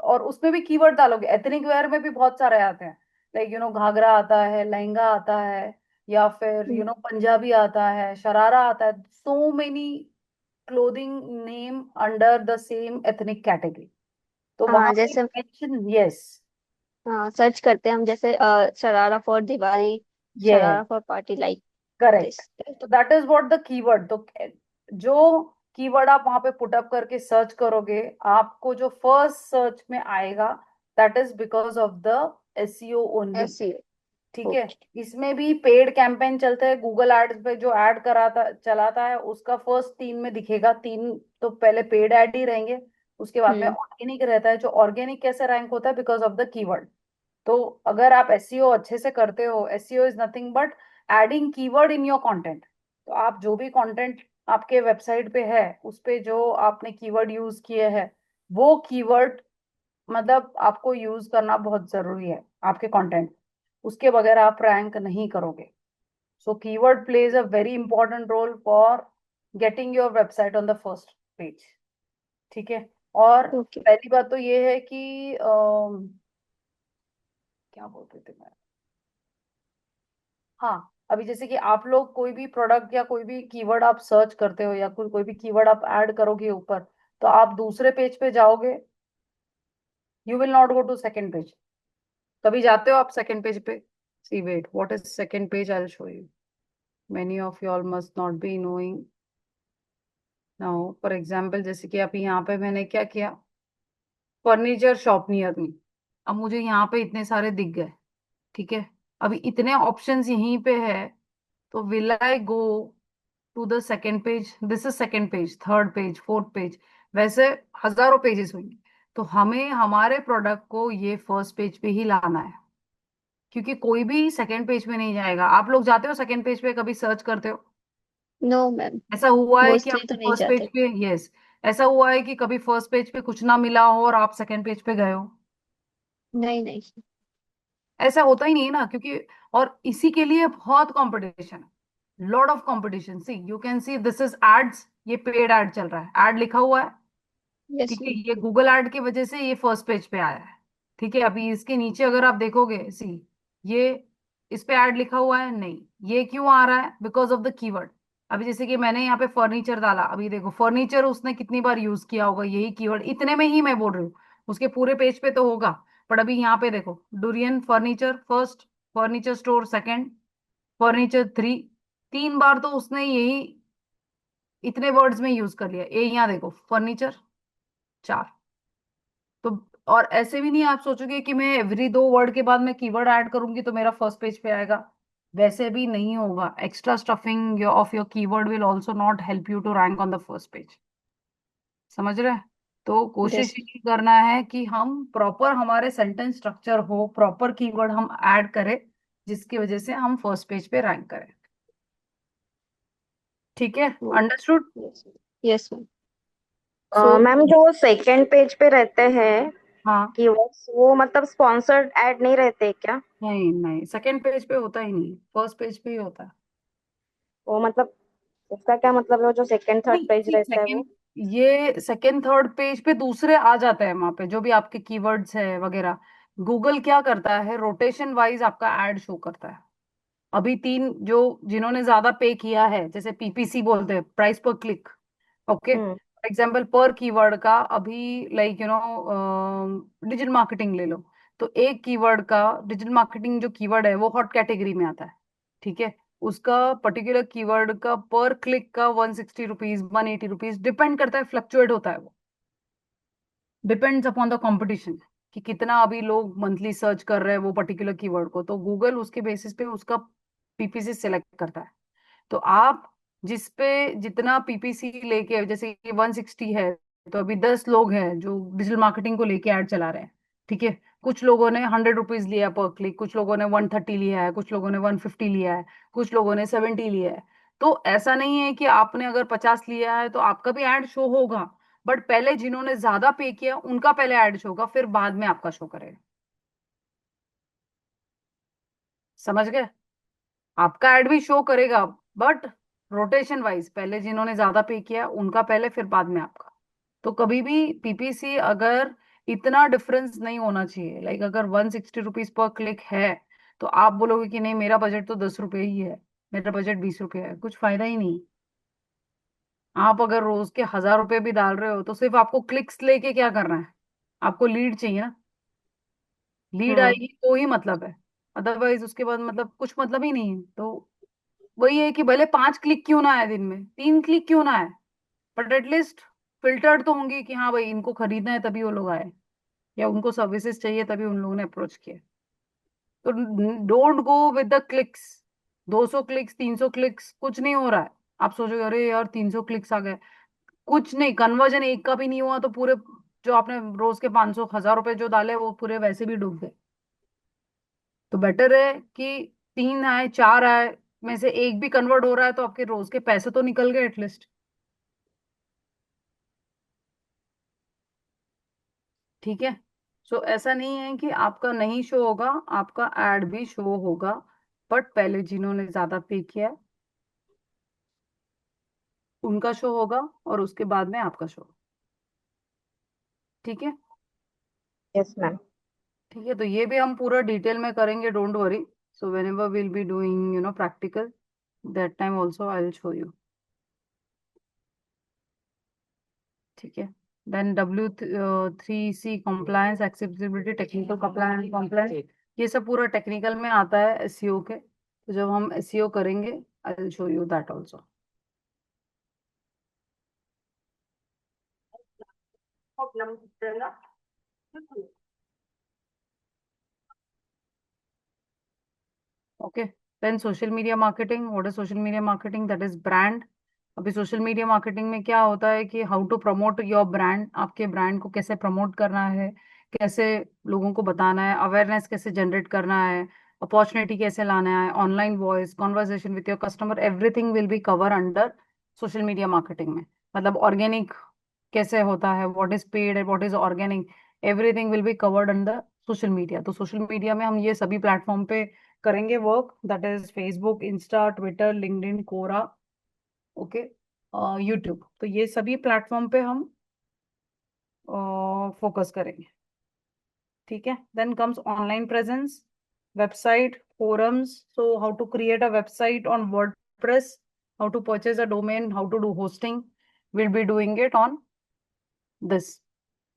और उसमें भी कीवर्ड डालोगे। एथनिक वेयर में भी बहुत सारे आते हैं, लाइक घाघरा आता है, लहंगा आता है, या फिर पंजाबी आता है, शरारा आता है, so many clothing name under the same ethnic category. तो वहां हाँ, पे जैसे मेंशन, यस हाँ सर्च करते हैं हम, जैसे sharara for Diwali, yes, sharara for party, like correct. This. तो that is what the keyword. तो जो कीवर्ड आप वहां पे पुट अप करके सर्च करोगे, आपको जो फर्स्ट सर्च में आएगा, that is because of the SEO only, SEO. ठीक है। ओके। इसमें भी पेड कैंपेन चलते हैं, गूगल एड्स पे जो ऐड कराता चलाता है उसका फर्स्ट 3 में दिखेगा, 3 तो पहले पेड ऐड ही रहेंगे, उसके बाद में हम्म। ऑर्गेनिक रहता है। जो ऑर्गेनिक कैसे रैंक होता है? Because of the keyword. तो अगर आप एसईओ अच्छे से करते हो, SEO is nothing but adding keyword in your content. तो आप जो भी कंटेंट आपके वेबसाइट पे है, उस पे जो आपने कीवर्ड यूज किए हैं, वो कीवर्ड मतलब आपको यूज करना बहुत जरूरी है आपके कंटेंट, उसके बगैर आप रैंक नहीं करोगे। So keyword plays a very important role for getting your website on the first page, ठीक है। और ओके। पहली बात तो ये है कि क्या बोलते थे मैं, हाँ, अभी जैसे कि आप लोग कोई भी प्रोडक्ट या कोई भी कीवर्ड आप सर्च करते हो, या कोई भी कीवर्ड आप ऐड करोगे ऊपर, तो आप दूसरे पेज पे जाओगे, you will not go to second page. कभी जाते हो आप सेकंड पेज पे? See wait, what is second page? I will show you. Many of you all must not be knowing now. For example, जैसे कि आप यहाँ पे मैंने क्या किया, फर्नीचर शॉप नियर मी। अब मुझे यहाँ पे इतने सारे दिख गए, ठीक है। अभी इतने ऑप्शंस यहीं पे है, तो will I go to the second page? This is second page, third page, fourth page, वैसे हजारों पेजेस होंगे। तो हमें हमारे प्रोडक्ट को ये फर्स्ट पेज पे ही लाना है, क्योंकि कोई भी सेकेंड पेज पे नहीं जाएगा। आप लोग जाते हो सेकेंड पेज पे, कभी सर्च करते हो? नो मैम, ऐसा हुआ है कि मोस्टली आपको तो नहीं फर्स्ट पेज जाते। पे, यस, ऐसा हुआ है कि कभी फर्स्ट पेज पे कुछ ना मिला हो और आप सेकेंड पेज पे गए हो? नहीं नहीं। ऐसा होता ही नहीं है ना, क्योंकि और इसी के लिए बहुत कंपटीशन है, lot of competition. See you can see this is ads, ये पेड एड चल रहा है, एड लिखा हुआ है, यस ठीक है। मैम। ये गूगल एड की वजह से ये फर्स्ट पेज पे आया है, ठीक है। अभी इसके नीचे अगर आप देखोगे, सी ये इस पे ऐड लिखा हुआ है नहीं, ये क्यों आ रहा है? Because of the keyword. अभी जैसे कि मैंने यहाँ पे फर्नीचर डाला, अभी देखो फर्नीचर उसने कितनी बार यूज किया होगा, यही कीवर्ड, इतने में ही मैं बोल रही हूँ, उसके पूरे पेज पे तो होगा। पर अभी यहाँ पे देखो, durian furniture first, furniture store second, furniture three, 3 बार तो उसने यही इतने वर्ड्स में यूज कर लिया। ये यहाँ देखो फर्नीचर 4। तो और ऐसे भी नहीं आप सोचोगे कि मैं एवरी 2 वर्ड के बाद मैं कीवर्ड ऐड करूंगी तो मेरा फर्स्ट पेज पे आएगा, वैसे भी नहीं होगा। Extra stuffing of your keyword will also not help you to rank on the first page, समझ रहे हैं? तो कोशिश यस। ये करना है कि हम प्रॉपर, हमारे सेंटेंस स्ट्रक्चर हो, प्रॉपर कीवर्ड हम ऐड करें, जिसकी वजह से हम फर्स्ट पेज पे रैंक करें, ठीक है। Understood? Yes. Yes ma'am. So ma'am जो सेकंड पेज पे रहते हैं हाँ, कीवर्ड्स, वो मतलब स्पॉन्सर्ड ऐड नहीं रहते क्या? नहीं नहीं, सेकंड पेज पे होता ही नहीं, फर्स्ट पेज पे ही होता है। वो मतलब इसका क्या मतलब है, वो जो सेकंड थर्ड नहीं, पेज रहता है सेकंड, वो? ये सेकंड थर्ड पेज पे दूसरे आ जाते हैं, वहां पे जो भी आपके कीवर्ड्स है वगैरह। गूगल क्या करता है, रोटेशन वाइज आपका एड शो करता है। अभी 3 जो जिन्होंने ज्यादा पे किया है, जैसे पीपीसी बोलते हैं, प्राइस पर click, okay, hmm. For example पर कीवर्ड का, अभी लाइक डिजिटल मार्केटिंग ले लो, तो एक कीवर्ड का डिजिटल मार्केटिंग जो कीवर्ड है वो हॉट कैटेगरी में आता है, ठीक है। उसका पर्टिकुलर कीवर्ड का पर क्लिक का 160 रुपीज 180 रुपीज डिपेंड करता है, फ्लक्चुएट होता है वो, डिपेंड्स अपॉन द कंपटीशन कि कितना अभी लोग मंथली सर्च कर रहे हैं वो पर्टिकुलर कीवर्ड को, तो गूगल उसके बेसिस पे उसका पीपीसी सिलेक्ट करता है। तो आप जिस पे जितना पीपीसी लेके, जैसे कि 160 है, तो अभी 10 लोग हैं जो डिजिटल मार्केटिंग को लेके ऐड चला रहे हैं, ठीक है। कुछ लोगों ने 100 रुपीज लिया पर क्लिक, कुछ लोगों ने 130 लिया है, कुछ लोगों ने 150 लिया है, कुछ लोगों ने 70 लिया है। तो ऐसा नहीं है कि आपने अगर 50 लिया है तो आपका भी ऐड शो होगा, बट पहले जिन्होंने ज्यादा पे किया उनका पहले ऐड शो होगा, फिर बाद में आपका शो करेगा। समझ गए? आपका एड भी शो करेगा, बट रोटेशन वाइज पहले जिन्होंने ज्यादा पे किया उनका पहले, फिर बाद में आपका। तो कभी भी पीपीसी अगर इतना डिफरेंस नहीं होना चाहिए, लाइक अगर 160 रुपीज पर क्लिक है तो आप बोलोगे कि नहीं मेरा बजट तो 10 रुपये ही है, मेरा बजट 20 रुपये है, कुछ फायदा ही नहीं। आप अगर रोज के 1000 रुपये भी डाल रहे हो तो सिर्फ आपको क्लिक्स लेके क्या करना है, आपको लीड चाहिए ना, लीड हाँ। आएगी तो ही मतलब है, अदरवाइज उसके बाद मतलब कुछ मतलब ही नहीं है। तो वही है कि भले 5 क्लिक क्यों ना आए दिन में, 3 क्लिक क्यों ना आए, बट एटलीस्ट फिल्टर्ड तो होंगे कि हाँ भाई इनको खरीदना है तभी वो लोग आए, या उनको सर्विसेज चाहिए तभी उन लोगों ने अप्रोच किया। तो don't go with the clicks. 200 clicks 300 clicks कुछ नहीं हो रहा है, आप सोचोगे अरे यार 300 क्लिक्स आ गए, कुछ नहीं, कन्वर्जन एक का भी नहीं हुआ तो पूरे जो आपने रोज के 500 1000 रुपए जो डाले वो पूरे वैसे भी डूब गए। तो बेटर है कि 3 आए 4 आए में से एक भी कन्वर्ट हो रहा है तो आपके रोज के पैसे तो निकल गए एटलीस्ट, ठीक है। सो ऐसा नहीं है कि आपका नहीं शो होगा, आपका एड भी शो होगा, बट पहले जिन्होंने ज्यादा पे किया है, उनका शो होगा और उसके बाद में आपका शो, ठीक है। Yes ma'am. ठीक है, तो ये भी हम पूरा डिटेल में करेंगे, don't worry. So whenever will be doing practical, that time also I will show you, ठीक है। Then W3C compliance, accessibility, technical compliance, ये सब पूरा टेक्निकल में आता है एसईओ के, तो जब हम एसईओ करेंगे I will show you that also. Okay, then social media marketing, what is social media marketing, that is brand. अभी सोशल मीडिया मार्केटिंग में क्या होता है कि how to promote your brand, आपके ब्रांड को कैसे प्रमोट करना है, कैसे लोगों को बताना है, अवेयरनेस कैसे जनरेट करना है, अपॉर्चुनिटी कैसे लाना है, online voice conversation with your customer, everything will be cover under social media marketing में। मतलब ऑर्गेनिक कैसे होता है, what is paid and what is organic, everything will be covered under social media. तो सोशल मीडिया में हम ये सभी प्लेटफॉर्म पे करेंगे work, that is Facebook, Insta, Twitter, LinkedIn, Quora, okay, YouTube. तो ये सभी प्लेटफॉर्म पे हम फोकस करेंगे, ठीक है। Then comes online presence, website, forums, so how to create a website on WordPress, how to purchase a domain, how to do hosting, we'll be doing it on this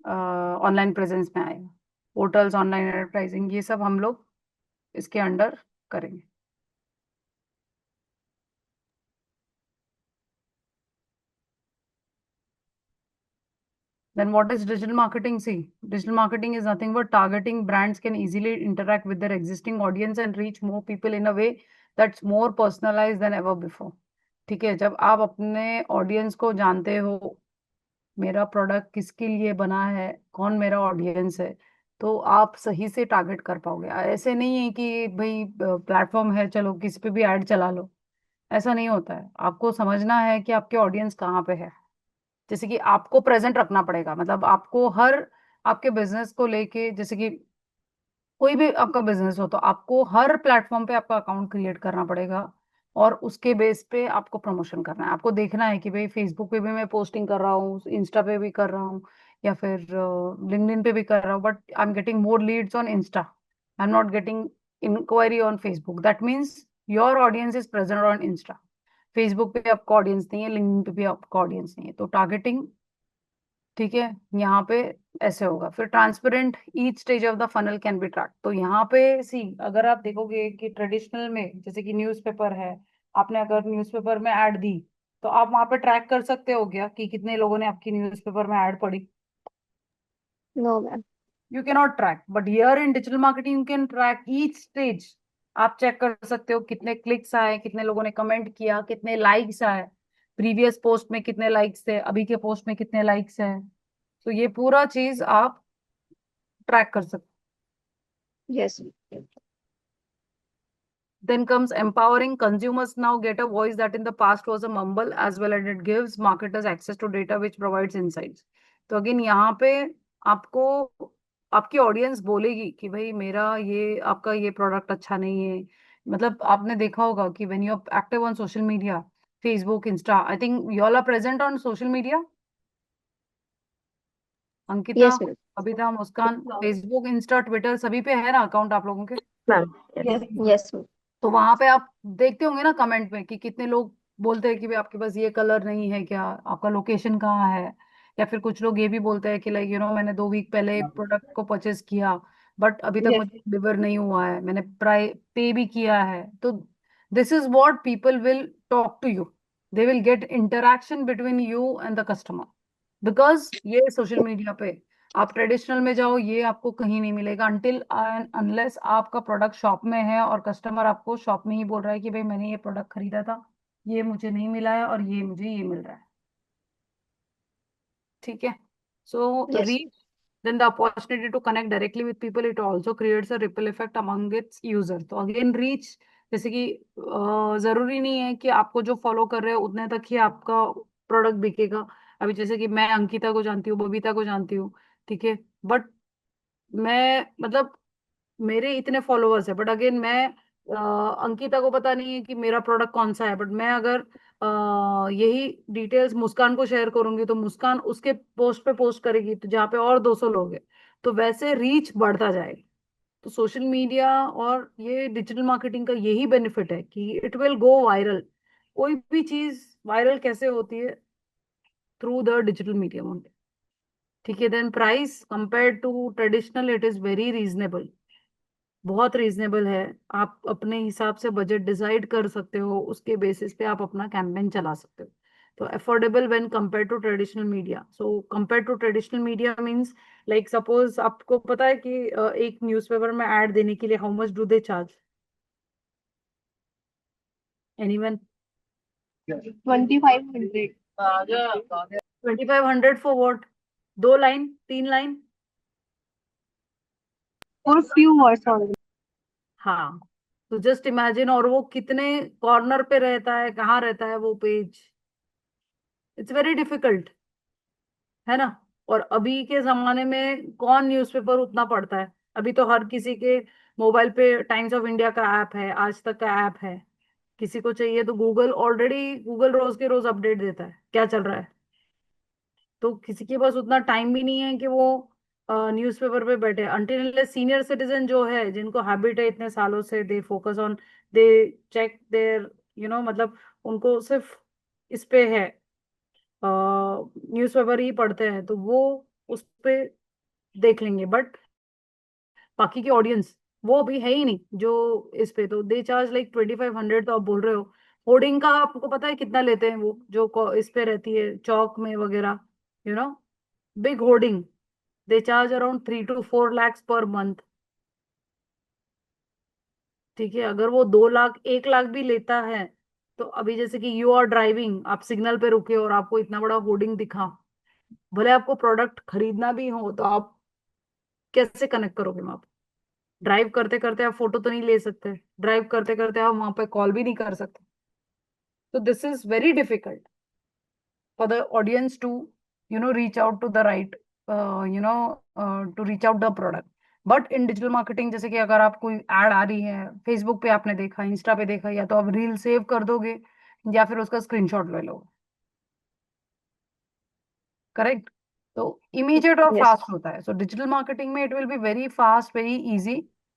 online presence में आएगा। Portals, online advertising, ये सब हम लोग इसके under करेंगे। Then what is digital marketing? See, digital marketing is nothing but targeting. Brands can easily interact with their existing audience and reach more people in a way that's more personalized than ever before. ठीक है, जब आप अपने audience को जानते हो, मेरा product किसके लिए बना है, कौन मेरा ऑडियंस है, तो आप सही से टारगेट कर पाओगे। ऐसे नहीं है कि भाई प्लेटफॉर्म है चलो किसी पे भी ऐड चला लो, ऐसा नहीं होता है। आपको समझना है कि आपके ऑडियंस कहाँ पे है, जैसे कि आपको प्रेजेंट रखना पड़ेगा, मतलब आपको हर आपके बिजनेस को लेके, जैसे कि कोई भी आपका बिजनेस हो तो आपको हर प्लेटफॉर्म पे आपका अकाउंट क्रिएट करना पड़ेगा, और उसके बेस पे आपको प्रमोशन करना है। आपको देखना है कि भाई फेसबुक पे भी मैं पोस्टिंग कर रहा हूँ, इंस्टा पे भी कर रहा हूँ, या फिर लिंक्डइन पे भी कर रहा हूँ, but I am getting more leads on Insta, I am not getting inquiry on Facebook, that means your audience is present on Insta. Facebook पे आपका ऑडियंस नहीं है, लिंक्डइन पे भी आपका ऑडियंस नहीं है, तो टारगेटिंग ठीक है, यहाँ पे ऐसे होगा। फिर transparent, each stage of the funnel can be track. तो यहाँ पे सी, अगर आप देखोगे कि ट्रेडिशनल में जैसे कि न्यूज़पेपर है, आपने अगर न्यूज़पेपर में ऐड दी तो आप वहां पे ट्रैक कर सकते हो क्या कि कितने लोगों ने आपकी न्यूज़पेपर में ऐड पढ़ी? No ma'am. You can not track, but here in digital marketing you can track each stage. आप चेक कर सकते हो कितने क्लिक्स आए, कितने लोगों ने कमेंट किया, कितने लाइक्स आए, प्रीवियस पोस्ट में कितने लाइक्स थे, अभी के पोस्ट में कितने लाइक्स हैं। तो ये पूरा चीज आप ट्रैक कर सकते। Yes. Then comes empowering consumers now get a voice that in the past was a mumble, as well as it gives marketers access to data which provides insights. तो अगेन यहाँ पे आपको आपकी ऑडियंस बोलेगी कि भाई मेरा ये आपका ये प्रोडक्ट अच्छा नहीं है। मतलब आपने देखा होगा कि when you are active on social media, Facebook, Insta, I think you all are present on social media. Ankita, yes ma'am. Kavita, Muskan, Facebook, Insta, Twitter सभी पे है ना अकाउंट आप लोगों के? मैम। Yes. Yes ma'am. तो वहां पे आप देखते होंगे ना कमेंट में कि कितने लोग बोलते हैं कि भाई आपके पास ये कलर नहीं है क्या, आपका लोकेशन कहाँ है। या फिर कुछ लोग ये भी बोलते हैं कि लाइक मैंने 2 वीक पहले प्रोडक्ट को परचेज किया बट अभी तक Yes. मुझे डिलीवर नहीं हुआ है, मैंने पे भी किया है। तो this is what people will talk to you, they will get interaction between you and the customer, because ये सोशल मीडिया पे। आप ट्रेडिशनल में जाओ, ये आपको कहीं नहीं मिलेगा अनटिल अनलेस आपका प्रोडक्ट शॉप में है और कस्टमर आपको शॉप में ही बोल रहा है कि भाई मैंने ये प्रोडक्ट खरीदा था, ये मुझे नहीं मिला है और ये मुझे ये मिल रहा है। ठीक है, so yes. Reach, then the opportunity to connect directly with people, it also creates a ripple effect among its user। तो अगेन रीच, जैसे कि जरूरी नहीं है कि आपको जो फॉलो कर रहे हो उतने तक ही आपका प्रोडक्ट बिकेगा। अभी जैसे कि मैं अंकिता को जानती हूँ, बबीता को जानती हूँ, ठीक है, बट मैं मतलब मेरे इतने फॉलोअर्स है, बट अगेन मैं अंकिता को पता नहीं है कि मेरा प्रोडक्ट कौन सा है। बट मैं अगर यही डिटेल्स मुस्कान को शेयर करूंगी तो मुस्कान उसके पोस्ट पे पोस्ट करेगी तो जहाँ पे और 200 लोग हैं, तो वैसे रीच बढ़ता जाएगा। तो सोशल मीडिया और ये डिजिटल मार्केटिंग का यही बेनिफिट है कि इट विल गो वायरल। कोई भी चीज वायरल कैसे होती है? Through the digital medium. ठीक है, then price compare to traditional it is very reasonable, बहुत रीजनेबल है। आप अपने हिसाब से बजट डिसाइड कर सकते हो, उसके बेसिस पे आप अपना कैंपेन चला सकते हो। तो affordable when compare to traditional media. So compare to traditional media means like suppose आपको पता है कि एक न्यूज़पेपर में ऐड देने के लिए how much do they charge? Anyone? 2500 2500 for what? 2 line, 3 line? for few words only. हाँ, तो जस्ट इमेजिन, और वो कितने कॉर्नर पे रहता है, कहाँ रहता है वो पेज? इट्स वेरी डिफिकल्ट, है ना। और अभी के जमाने में कौन न्यूज़पेपर उतना पढ़ता है? अभी तो हर किसी के मोबाइल पे टाइम्स ऑफ इंडिया का ऐप है, आज तक का ऐप है। किसी को चाहिए तो गूगल, ऑलरेडी गूगल रोज के रोज अपडेट देता है क्या चल रहा है। तो किसी के पास उतना टाइम भी नहीं है कि वो न्यूज़पेपर पे बैठे। अनटिल सीनियर सिटीजन जो है, जिनको हैबिट है इतने सालों से, they focus on, they check there मतलब उनको सिर्फ इस पे है, न्यूज़पेपर ही पढ़ते हैं तो वो उस पे देख लेंगे। बट बाकी की ऑडियंस वो अभी है ही नहीं जो इस पे, तो दे चार्ज लाइक 2500। तो आप बोल रहे हो होर्डिंग का, आपको पता है कितना लेते हैं वो जो इस पे रहती है चौक में वगैरह, you know big hoarding, they charge around 3 to 4 lakhs per month. ठीक है, अगर वो 2 लाख 1 लाख भी लेता है, तो अभी जैसे कि यू आर ड्राइविंग, आप सिग्नल पे रुके और आपको इतना बड़ा होर्डिंग दिखा, भले आपको प्रोडक्ट खरीदना भी हो तो आप कैसे कनेक्ट करोगे वहां पे? ड्राइव करते करते आप फोटो तो नहीं ले सकते, ड्राइव करते करते आप वहां पे कॉल भी नहीं कर सकते। तो this is very difficult for the audience to reach out to the right, to reach out the product. But in digital marketing जैसे कि अगर आप कोई एड आ रही है फेसबुक पे, आपने देखा, इंस्टा पे देखा, या तो आप रील सेव कर दोगे या फिर उसका स्क्रीनशॉट ले लो, करेक्ट। तो इमीडिएट और यस। फास्ट होता है। सो डिजिटल मार्केटिंग में it will be very fast, very easy.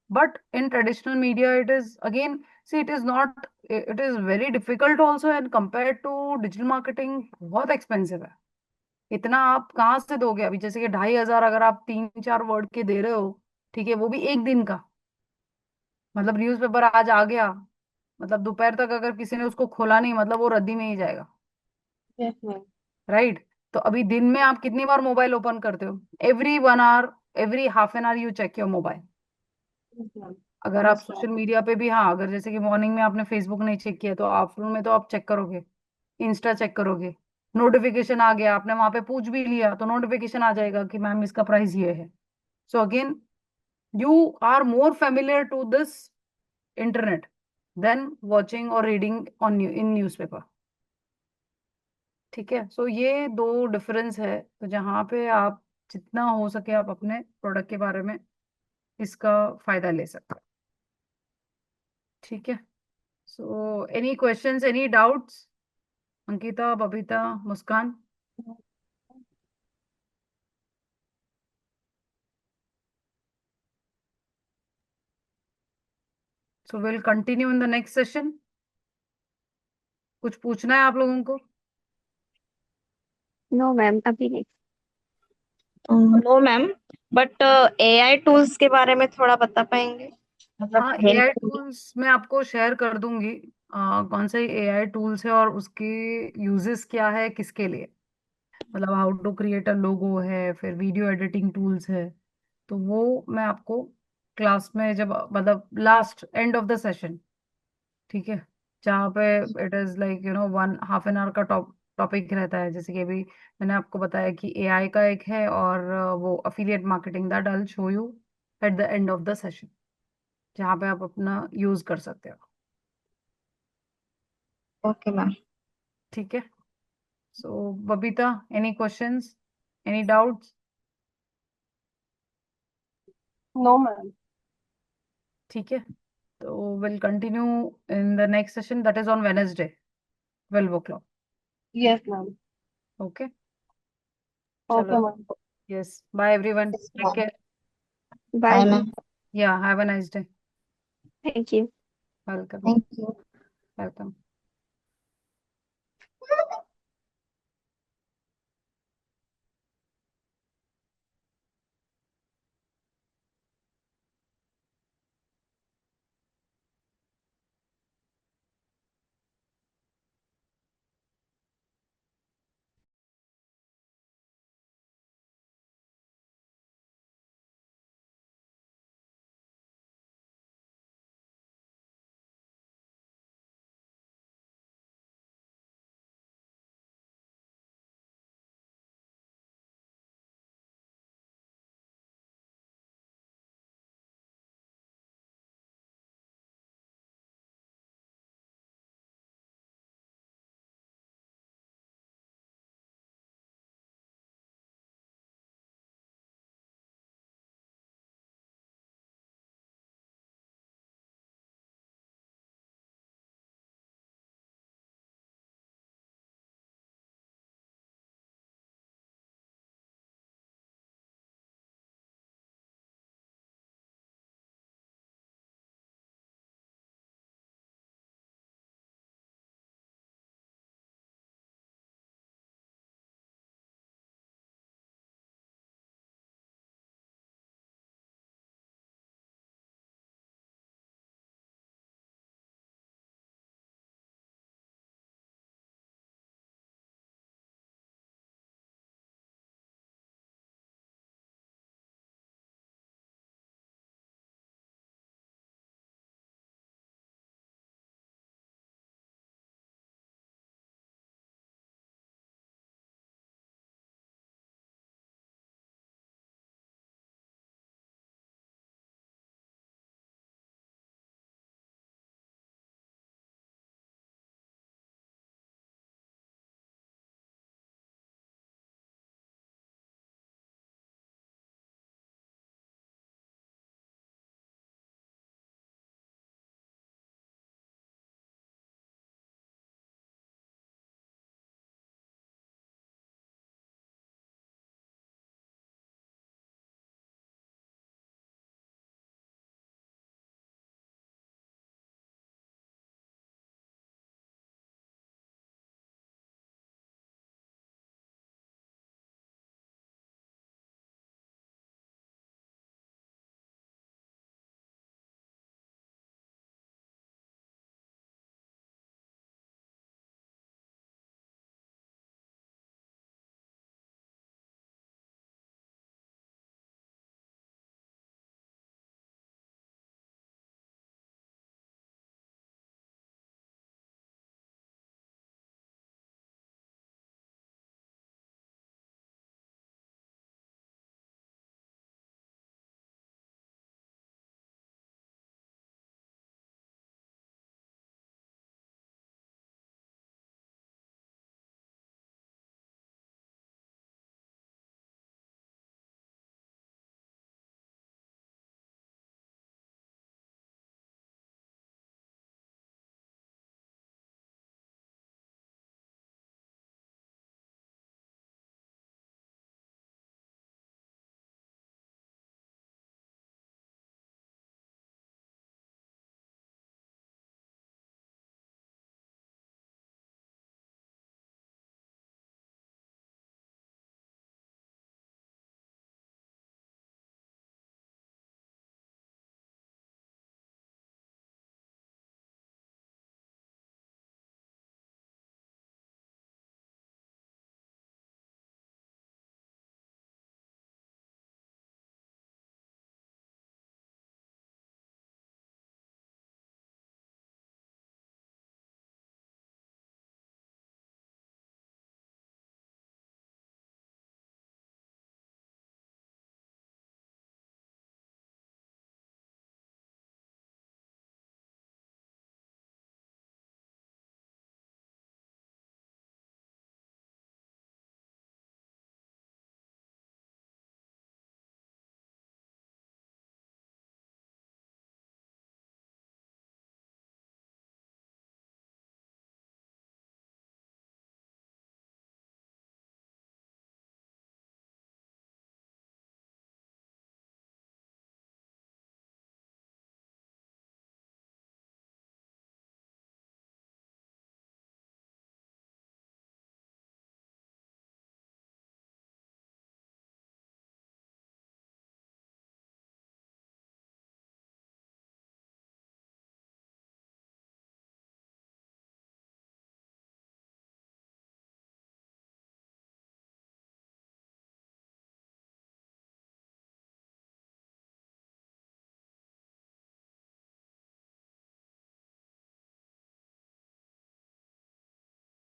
But in traditional media it is again, see it is not, it is very difficult also, and compare to digital marketing बहुत expensive है। इतना आप कहाँ से दोगे? अभी जैसे कि 2,500 अगर आप 3-4 वर्ड के दे रहे हो, ठीक है, वो भी एक दिन का, मतलब न्यूज़पेपर आज आ गया, मतलब दोपहर तक अगर किसी ने उसको खोला नहीं, मतलब वो रद्दी में ही जाएगा, Yes, ma'am. राइट? तो अभी दिन में आप कितनी बार मोबाइल ओपन करते हो? Every 1 hour, every half an hour you check your mobile. Yes, ma'am. अगर आप सोशल मीडिया पे भी, हाँ, अगर जैसे कि मॉर्निंग में आपने फेसबुक नहीं चेक किया तो आफ्टरनून में तो आप चेक करोगे, इंस्टा चेक करोगे, नोटिफिकेशन आ गया, आपने वहां पे पूछ भी लिया तो नोटिफिकेशन आ जाएगा कि मैम इसका प्राइस ये है। So again, you are more familiar to this internet then watching और रीडिंग ऑन इन न्यूज़पेपर। ठीक है, सो ये दो डिफरेंस है, तो जहाँ पे आप जितना हो सके आप अपने प्रोडक्ट के बारे में इसका फायदा ले सकते हो। ठीक है, so any questions, any doubts? Ankita, Babita, Muskan? So will continue in the next session. कुछ पूछना है आप लोगों को? नो मैम, अभी नहीं। No ma'am, but AI tools के बारे में थोड़ा बता पाएंगे, मतलब हाँ, हेल्प एआई होगी। टूल्स मैं आपको शेयर कर दूंगी। कौन से एआई टूल्स है और उसके यूजेस क्या है, किसके लिए, मतलब हाउ टू क्रिएट अ लोगो है, फिर वीडियो एडिटिंग टूल्स है, तो वो मैं आपको क्लास में जब, मतलब last and of the session, ठीक है, जहाँ पे it is like 1 half an our का टॉपिक रहता है, जैसे कि अभी मैंने आपको बताया कि एआई का एक है, और वो affiliate marketing, that I will show you at the end of the session, जहाँ पे आप अपना यूज कर सकते हो। Okay ma'am. ठीक है, so Babita, any questions, any doubts? No, ma'am. ठीक है, तो will continue in the next session, that is on Wednesday 12 o'clock। Yes, ma'am. Okay, Okay, चलो, ma'am. Yes, bye everyone, Yes, take ma'am. Care, bye Bye ma'am. Ma'am. या have a nice day. Thank you. Welcome, Thank you. Welcome.